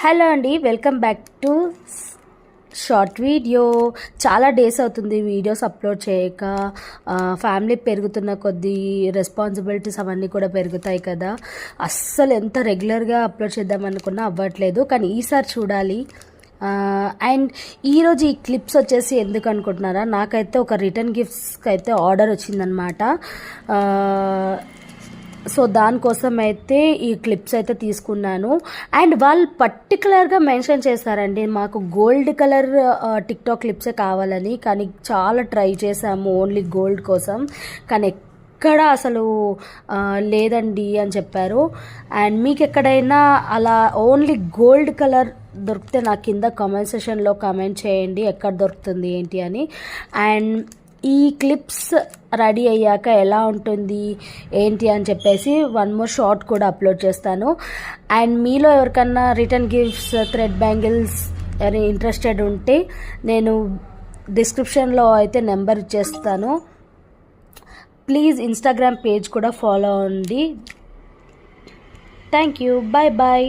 Hello అండి, welcome back to short video. చాలా days అవుతుంది వీడియోస్ అప్లోడ్ చేయక. ఫ్యామిలీ పెరుగుతున్న కొద్దీ రెస్పాన్సిబిలిటీస్ అవన్నీ కూడా పెరుగుతాయి కదా. అస్సలు ఎంత రెగ్యులర్గా అప్లోడ్ చేద్దాం అనుకున్నా అవ్వట్లేదు, కానీ ఈసారి చూడాలి. అండ్ ఈరోజు ఈ క్లిప్స్ వచ్చేసి ఎందుకు అనుకుంటున్నారా, నాకైతే ఒక రిటర్న్ గిఫ్ట్స్కి అయితే ఆర్డర్ వచ్చిందనమాట. సో దానికోసం అయితే ఈ క్లిప్స్ అయితే తీసుకున్నాను. అండ్ వాళ్ళు పర్టికులర్గా మెన్షన్ చేశారండి, మాకు గోల్డ్ కలర్ టిక్టాక్ క్లిప్సే కావాలని. కానీ చాలా ట్రై చేశాము ఓన్లీ గోల్డ్ కోసం, కానీ ఎక్కడ అసలు లేదండి అని చెప్పారు. అండ్ మీకు ఎక్కడైనా అలా ఓన్లీ గోల్డ్ కలర్ దొరికితే నాకు కింద కామెంట్ సెషన్లో కామెంట్ చేయండి ఎక్కడ దొరుకుతుంది ఏంటి అని. అండ్ ఈ క్లిప్స్ రెడీ అయ్యాక ఎలా ఉంటుంది ఏంటి అని చెప్పేసి వన్ మోర్ షార్ట్ కూడా అప్లోడ్ చేస్తాను. అండ్ మీలో ఎవరికన్నా రిటర్న్ గిఫ్ట్స్, థ్రెడ్ బ్యాంగిల్స్ అని ఇంట్రెస్టెడ్ ఉంటే నేను డిస్క్రిప్షన్లో అయితే నెంబర్ ఇచ్చేస్తాను. ప్లీజ్ ఇన్స్టాగ్రామ్ పేజ్ కూడా ఫాలో అవ్వండి. Thank you, bye bye.